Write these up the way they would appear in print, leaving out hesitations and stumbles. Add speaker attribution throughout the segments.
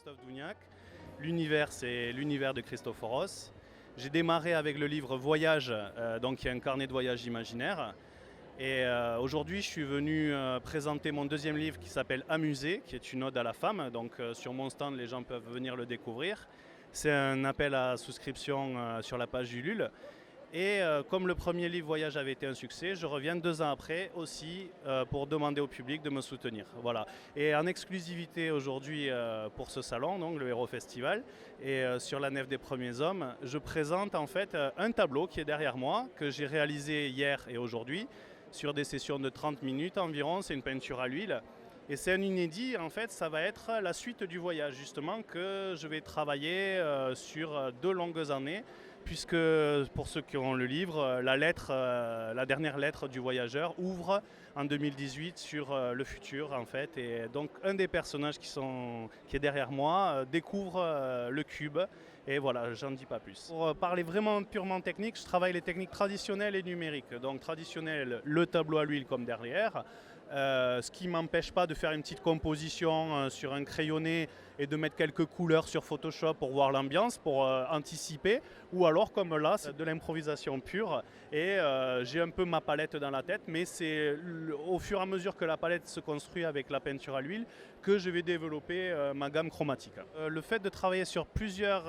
Speaker 1: Christophe Dougnac. L'univers, c'est l'univers de Christophoros. J'ai démarré avec le livre Voyage, donc qui est un carnet de voyage imaginaire. Et aujourd'hui, je suis venu présenter mon deuxième livre qui s'appelle Amuser, qui est une ode à la femme. Donc sur mon stand, les gens peuvent venir le découvrir. C'est un appel à souscription sur la page Ulule. Et comme le premier livre Voyage avait été un succès, je reviens 2 ans après aussi pour demander au public de me soutenir. Voilà. Et en exclusivité aujourd'hui pour ce salon, donc le Héros Festival, et sur la nef des Premiers Hommes, je présente en fait un tableau qui est derrière moi, que j'ai réalisé hier et aujourd'hui, sur des sessions de 30 minutes environ. C'est une peinture à l'huile. Et c'est un inédit, en fait, ça va être la suite du voyage, justement, que je vais travailler sur 2 longues années, puisque pour ceux qui ont le livre, la dernière lettre du voyageur ouvre en 2018 sur le futur, en fait. Et donc, un des personnages qui est derrière moi découvre le cube. Et voilà, j'en dis pas plus. Pour parler vraiment purement technique, je travaille les techniques traditionnelles et numériques. Donc, traditionnelles, le tableau à l'huile comme derrière. Ce qui ne m'empêche pas de faire une petite composition sur un crayonné et de mettre quelques couleurs sur Photoshop pour voir l'ambiance, pour anticiper, ou alors comme là, c'est de l'improvisation pure et j'ai un peu ma palette dans la tête, mais c'est au fur et à mesure que la palette se construit avec la peinture à l'huile que je vais développer ma gamme chromatique. Le fait de travailler sur plusieurs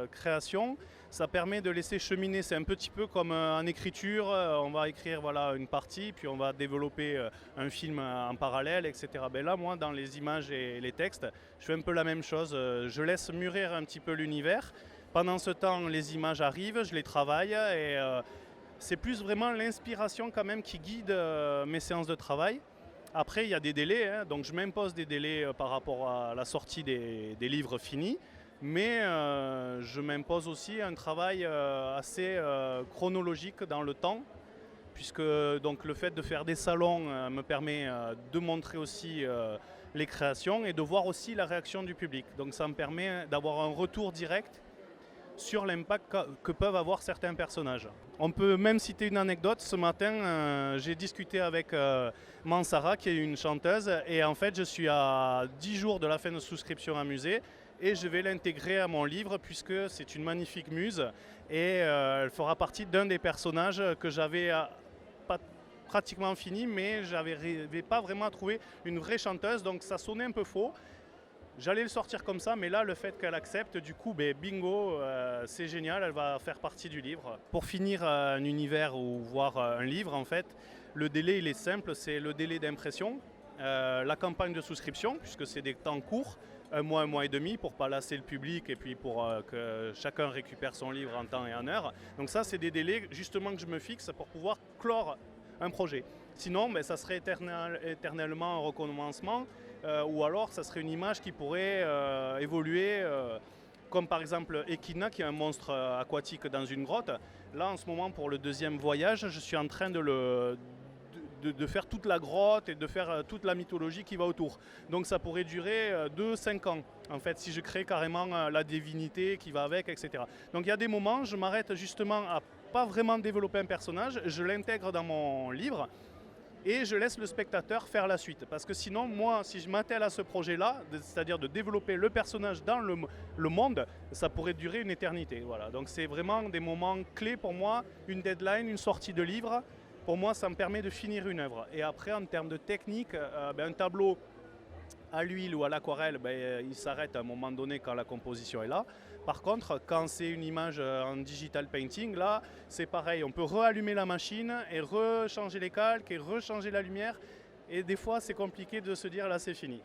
Speaker 1: créations, ça permet de laisser cheminer, c'est un petit peu comme en écriture, on va écrire voilà, une partie, puis on va développer un film en parallèle, etc. Ben là, moi, dans les images et les textes, je fais un peu la même chose, je laisse mûrir un petit peu l'univers. Pendant ce temps, les images arrivent, je les travaille et c'est plus vraiment l'inspiration quand même qui guide mes séances de travail. Après, il y a des délais, hein, donc je m'impose des délais par rapport à la sortie des livres finis. Mais je m'impose aussi un travail assez chronologique dans le temps, puisque donc, le fait de faire des salons me permet de montrer aussi les créations et de voir aussi la réaction du public. Donc ça me permet d'avoir un retour direct sur l'impact que peuvent avoir certains personnages. On peut même citer une anecdote. Ce matin, j'ai discuté avec Mansara, qui est une chanteuse, et en fait, je suis à 10 jours de la fin de souscription à Musée, et je vais l'intégrer à mon livre, puisque c'est une magnifique muse, et elle fera partie d'un des personnages que j'avais pas pratiquement fini, mais je n'avais pas vraiment trouvé une vraie chanteuse, donc ça sonnait un peu faux. J'allais le sortir comme ça, mais là, le fait qu'elle accepte, du coup, bingo, c'est génial, elle va faire partie du livre. Pour finir un univers ou voir un livre, en fait, le délai, il est simple, c'est le délai d'impression, la campagne de souscription, puisque c'est des temps courts, un mois et demi, pour ne pas lasser le public et puis pour que chacun récupère son livre en temps et en heure. Donc ça, c'est des délais, justement, que je me fixe pour pouvoir clore un projet. Sinon, ça serait éternellement un recommencement, ou alors ça serait une image qui pourrait évoluer, comme par exemple Echidna, qui est un monstre aquatique dans une grotte. Là, en ce moment, pour le deuxième voyage, je suis en train de faire toute la grotte et de faire toute la mythologie qui va autour. Donc ça pourrait durer 2-5 ans, en fait, si je crée carrément la divinité qui va avec, etc. Donc il y a des moments, je m'arrête justement à pas vraiment développer un personnage, je l'intègre dans mon livre et je laisse le spectateur faire la suite. Parce que sinon, moi, si je m'attelle à ce projet-là, c'est-à-dire de développer le personnage dans le monde, ça pourrait durer une éternité. Voilà. Donc c'est vraiment des moments clés pour moi, une deadline, une sortie de livre. Pour moi, ça me permet de finir une œuvre. Et après, en termes de technique, un tableau à l'huile ou à l'aquarelle, il s'arrête à un moment donné quand la composition est là. Par contre, quand c'est une image en digital painting, là, c'est pareil. On peut rallumer la machine et rechanger les calques et rechanger la lumière. Et des fois, c'est compliqué de se dire là, c'est fini.